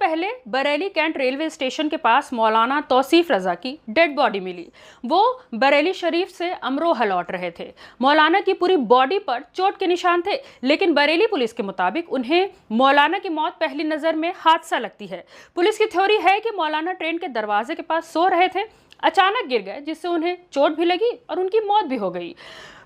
पहले Bareilly cantt railway station के पास मौलाना तौसीफ रजा की डेड बॉडी मिली। वो बरेली शरीफ से अमरोहा लौट रहे थे। मौलाना की पूरी बॉडी पर चोट के निशान थे, लेकिन बरेली पुलिस के मुताबिक उन्हें मौलाना की मौत पहली नजर में हादसा लगती है। पुलिस की थ्योरी है कि मौलाना ट्रेन के दरवाजे के पास सो रहे थे, अचानक गिर गए, जिससे उन्हें चोट भी लगी और उनकी मौत भी हो गई।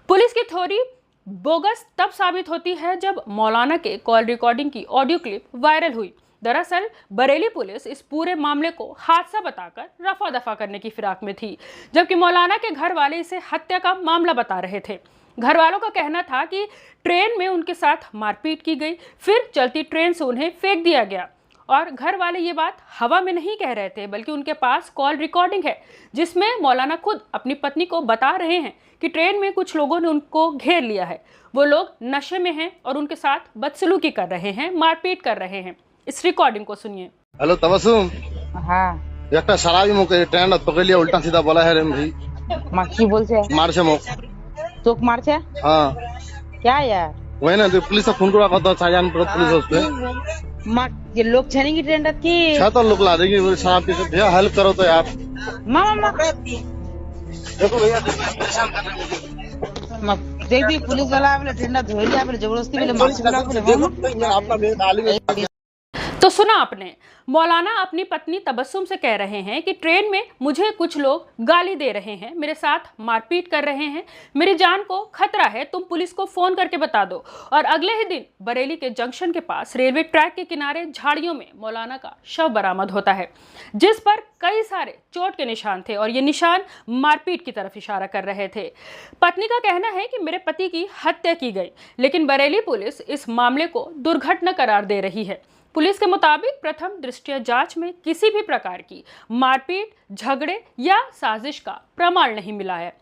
पुलिस की थ्योरी बोगस तब साबित होती है जब मौलाना के कॉल रिकॉर्डिंग की ऑडियो क्लिप वायरल हुई। दरअसल बरेली पुलिस इस पूरे मामले को हादसा बताकर रफा दफा करने की फिराक में थी, जबकि मौलाना के घर वाले इसे हत्या का मामला बता रहे थे। घर वालों का कहना था कि ट्रेन में उनके साथ मारपीट की गई, फिर चलती ट्रेन से उन्हें फेंक दिया गया। और घर वाले ये बात हवा में नहीं कह रहे थे, बल्कि उनके पास कॉल रिकॉर्डिंग है, जिसमें मौलाना खुद अपनी पत्नी को बता रहे हैं कि ट्रेन में कुछ लोगों ने उनको घेर लिया है, वो लोग नशे में हैं और उनके साथ बदसलूकी कर रहे हैं, मारपीट कर रहे हैं। इस रिकॉर्डिंग को सुनिए। हेलो तबस्सुम। हाँ एक शराबी मुके ट्रेन पकड़ लिया, उल्टा सीधा बोला है रे भाई। की बोलছে मारছে মুখ তোক মারছে? हाँ क्या यार वही ना, पुलिस फोन करा कत साजान पुलिस उसपे ये लोग छने की ट्रेन की छह तो लोग ला देंगे शराब पी के। भैया हेल्प करो तो यार। मामा देखो भैया देखी पुलिस वाला आपने ट्रेन धोई लिया, आपने जबरदस्ती बोले। तो सुना आपने, मौलाना अपनी पत्नी तबस्सुम से कह रहे हैं कि ट्रेन में मुझे कुछ लोग गाली दे रहे हैं, मेरे साथ मारपीट कर रहे हैं, मेरी जान को खतरा है, तुम पुलिस को फोन करके बता दो। और अगले ही दिन बरेली के जंक्शन के पास रेलवे ट्रैक के किनारे झाड़ियों में मौलाना का शव बरामद होता है, जिस पर कई सारे चोट के निशान थे और ये निशान मारपीट की तरफ इशारा कर रहे थे। पत्नी का कहना है कि मेरे पति की हत्या की गई, लेकिन बरेली पुलिस इस मामले को दुर्घटना करार दे रही है। पुलिस के मुताबिक प्रथम दृष्टया जांच में किसी भी प्रकार की मारपीट, झगड़े या साजिश का प्रमाण नहीं मिला है।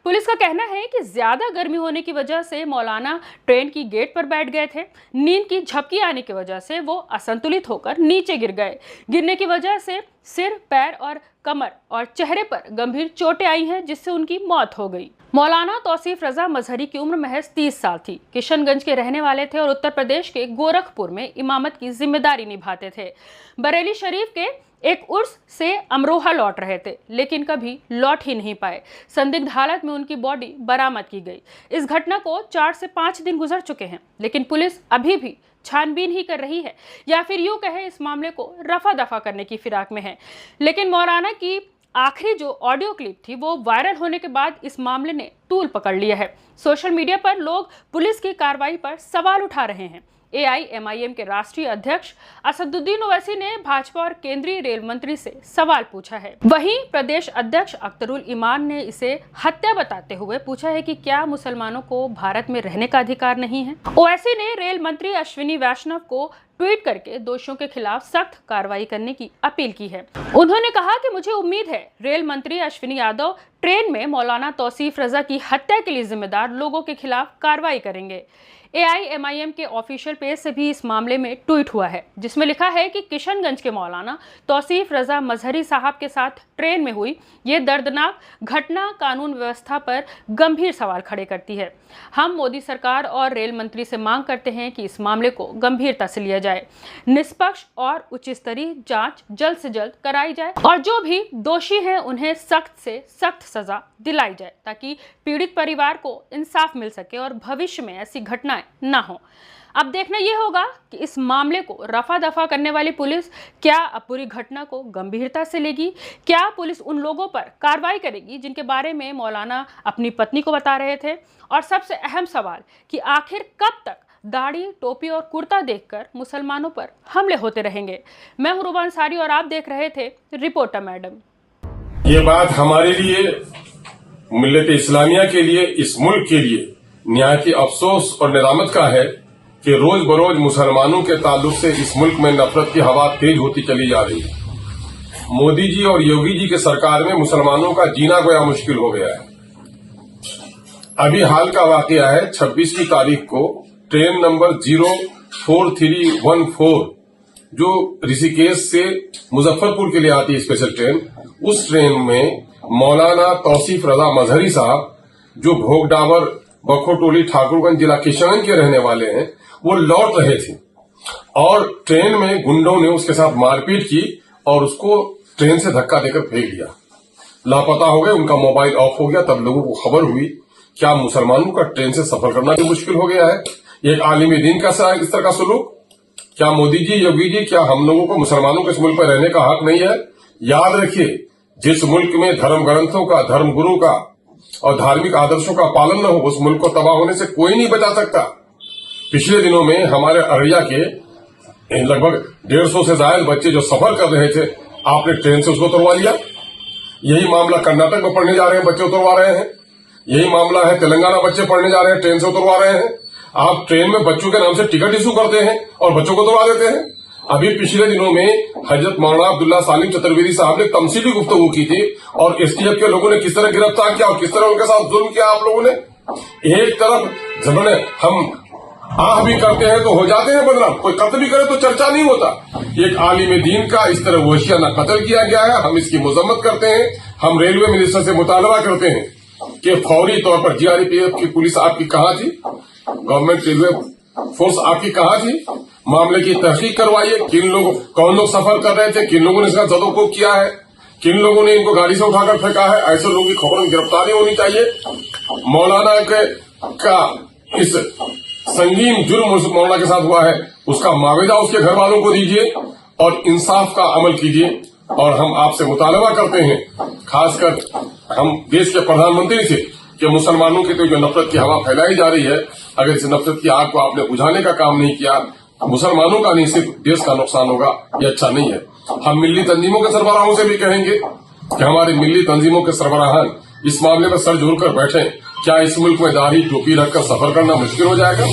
पुलिस का कहना है कि ज्यादा गर्मी होने की वजह से मौलाना ट्रेन की गेट पर बैठ गए थे। नींद की झपकी आने की वजह से वो असंतुलित होकर नीचे गिर गए। गिरने की वजह से सिर, पैर और कमर और चेहरे पर गंभीर चोटें आई हैं, जिससे उनकी मौत हो गई। मौलाना तौसीफ रजा मजहरी की उम्र महज 30 साल थी। किशनगंज के रहने वाले थे और उत्तर प्रदेश के गोरखपुर में इमामत की जिम्मेदारी निभाते थे। बरेली शरीफ के एक उर्स से अमरोहा लौट रहे थे, लेकिन कभी लौट ही नहीं पाए। संदिग्ध हालत में उनकी बॉडी बरामद की गई। इस घटना को 4 से 5 दिन गुजर चुके हैं, लेकिन पुलिस अभी भी छानबीन ही कर रही है, या फिर यूं कहे इस मामले को रफा दफा करने की फिराक में है। लेकिन मौलाना की आखिरी जो ऑडियो क्लिप थी वो वायरल होने के बाद इस मामले ने तूल पकड़ लिया है। सोशल मीडिया पर लोग पुलिस की कार्रवाई पर सवाल उठा रहे हैं। AIMIM के राष्ट्रीय अध्यक्ष असदुद्दीन ओवैसी ने भाजपा और केंद्रीय रेल मंत्री से सवाल पूछा है। वहीं प्रदेश अध्यक्ष अख्तरुल ईमान ने इसे हत्या बताते हुए पूछा है कि क्या मुसलमानों को भारत में रहने का अधिकार नहीं है। ओवैसी ने रेल मंत्री अश्विनी वैष्णव को ट्वीट करके दोषियों के खिलाफ सख्त कार्रवाई करने की अपील की है। उन्होंने कहा कि मुझे उम्मीद है रेल मंत्री अश्विनी यादव ट्रेन में मौलाना तौसीफ रजा की हत्या के लिए जिम्मेदार लोगों के खिलाफ कार्रवाई करेंगे। AIMIM के ऑफिशियल पेज से भी इस मामले में ट्वीट हुआ है, जिसमें लिखा है कि किशनगंज के मौलाना तौसीफ रजा मजहरी साहब के साथ ट्रेन में हुई ये दर्दनाक घटना कानून व्यवस्था पर गंभीर सवाल खड़े करती है। हम मोदी सरकार और रेल मंत्री से मांग करते हैं कि इस मामले को गंभीरता से लिया जाए, निष्पक्ष और उच्च स्तरीय जांच जल्द से जल्द कराई जाए और जो भी दोषी हैं उन्हें सख्त से सख्त सजा दिलाई जाए, ताकि पीड़ित परिवार को इंसाफ मिल सके और भविष्य में ऐसी घटनाएं ना हो। अब देखना यह होगा कि इस मामले को रफा दफा करने वाली पुलिस क्या अब पूरी घटना को गंभीरता से लेगी, क्या पुलिस उन लोगों पर कार्रवाई करेगी जिनके बारे में मौलाना अपनी पत्नी को बता रहे थे, और सबसे अहम सवाल कि आखिर कब तक दाढ़ी, टोपी और कुर्ता देखकर मुसलमानों पर हमले होते रहेंगे। मैं हूं रुबा अंसारी और आप देख रहे थे रिपोर्टर मैडम। ये बात हमारे लिए, मिल्लत इस्लामिया के लिए, इस मुल्क के लिए निहायती अफसोस और निदामत का है कि रोज बरोज मुसलमानों के ताल्लुक से इस मुल्क में नफरत की हवा तेज होती चली जा रही है। मोदी जी और योगी जी के सरकार में मुसलमानों का जीना गोया मुश्किल हो गया है। अभी हाल का वाकया है, 26वीं तारीख को ट्रेन नंबर 04314 जो ऋषिकेश से मुजफ्फरपुर के लिए आती है स्पेशल ट्रेन, उस ट्रेन में मौलाना तौसीफ रजा मजहरी साहब जो भोगडाबर बखोटोली ठाकुरगंज जिला किशनगंज के रहने वाले हैं, वो लौट रहे थे। और ट्रेन में गुंडों ने उसके साथ मारपीट की और उसको ट्रेन से धक्का देकर फेंक दिया। लापता हो गए, उनका मोबाइल ऑफ हो गया। तब लोगों को खबर हुई क्या मुसलमानों का ट्रेन से सफर करना भी मुश्किल हो गया है। एक आलिम दीन का इस तरह का सलूक, क्या मोदी जी, योगी जी, क्या हम लोगों को मुसलमानों के इस मुल्क पर रहने का हक नहीं है? याद रखिए, जिस मुल्क में धर्म ग्रंथों का, धर्म गुरु का और धार्मिक आदर्शों का पालन न हो, उस मुल्क को तबाह होने से कोई नहीं बचा सकता। पिछले दिनों में हमारे अररिया के लगभग 150 से ज्यादा बच्चे जो सफर कर रहे थे, आपने ट्रेन से उसको उतरवा लिया। यही मामला कर्नाटक में पढ़ने जा रहे हैं बच्चे उतरवा रहे हैं। यही मामला है तेलंगाना, बच्चे पढ़ने जा रहे हैं, ट्रेन से उतरवा रहे हैं। आप ट्रेन में बच्चों के नाम से टिकट इशू करते हैं और बच्चों को उतरवा देते हैं। अभी पिछले दिनों में हजरत मौलाना अब्दुल्ला सालिम चतुर्वेदी साहब ने तमसीली गुफ्तगू की थी और एसटीएफ के लोगों ने किस तरह गिरफ्तार किया और किस तरह उनके साथ जुल्म किया। आप लोगों ने एक तरफ जब हम आह भी करते हैं तो हो जाते हैं बदनाम, कोई कत्ल भी करे तो चर्चा नहीं होता। एक आलिम दीन का इस तरह वहशियाना कत्ल किया गया है, हम इसकी मजम्मत करते हैं। हम रेलवे मिनिस्टर से मुतालबा करते हैं कि फौरी तौर पर जीआरपीएफ की पुलिस आपकी कहां थी, गवर्नमेंट रेलवे फोर्स आपकी कहां थी, मामले की तहकीक करवाइए। कौन लोग सफर कर रहे थे, किन लोगों ने इसका सदुपयोग किया है, किन लोगों ने इनको गाड़ी से उठाकर फेंका है, ऐसे लोगों की खबरों की गिरफ्तारी होनी चाहिए। मौलाना का इस संगीन जुर्म मौलाना के साथ हुआ है, उसका मुआवजा उसके घर वालों को दीजिए और इंसाफ का अमल कीजिए। और हम आपसे मुतालबा करते हैं, खासकर हम देश के प्रधानमंत्री से, कि मुसलमानों की तो जो नफरत की हवा फैलाई जा रही है, अगर इस नफरत की आग को आपने बुझाने का काम नहीं किया, मुसलमानों का नहीं सिर्फ देश का नुकसान होगा। ये अच्छा नहीं है। हम मिल्ली तंजीमों के सरबराहों से भी कहेंगे कि हमारी मिल्ली तंजीमों के सरबराहान इस मामले में सर जोड़कर बैठे। क्या इस मुल्क में दाढ़ी टोपी रखकर सफर करना मुश्किल हो जाएगा?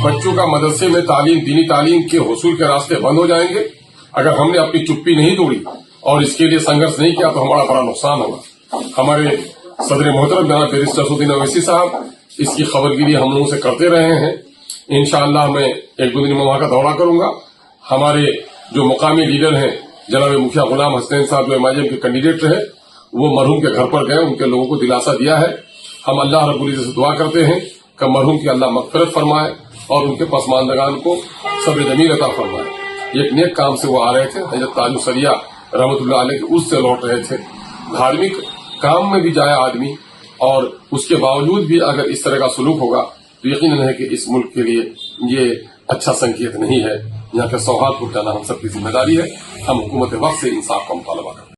बच्चों का मदरसे में तालीम, दीनी तालीम के हुसूल के रास्ते बंद हो जाएंगे। अगर हमने अपनी चुप्पी नहीं तोड़ी और इसके लिए संघर्ष नहीं किया तो हमारा बड़ा नुकसान होगा। हमारे सदर मोहतरम जनाब बैरिस्टर असदुद्दीन ओवैसी साहब इसकी खबरगिरी हम लोगों से करते रहे हैं। इंशाअल्लाह मैं 1-2 दिन में वहां का दौरा करूंगा। हमारे जो मुकामी लीडर हैं, जनाब मुखिया गुलाम हसनैन साहब जो एमआईएम के कैंडिडेट रहे, वो मरहूम के घर पर गए, उनके लोगों को दिलासा दिया है। हम अल्लाह रब्बुल इज्जत से दुआ करते हैं कि मरहूम की अल्लाह मगफिरत फरमाए और उनके पसमानदगान को सब्र जमील अता फरमाए। एक नेक काम से वो आ रहे थे, हजरत ताजु सरिया रहमतुल्लाह अलैह के उससे लौट रहे थे। धार्मिक काम में भी जाए आदमी और उसके बावजूद भी अगर इस तरह का सलूक होगा तो यकीनन है कि इस मुल्क के लिए ये अच्छा संकेत नहीं है। यहाँ पे सौहार्द को जाना हम सबकी जिम्मेदारी है। हम हुकूमत वक्त से इंसाफ का मुतालबा करते हैं।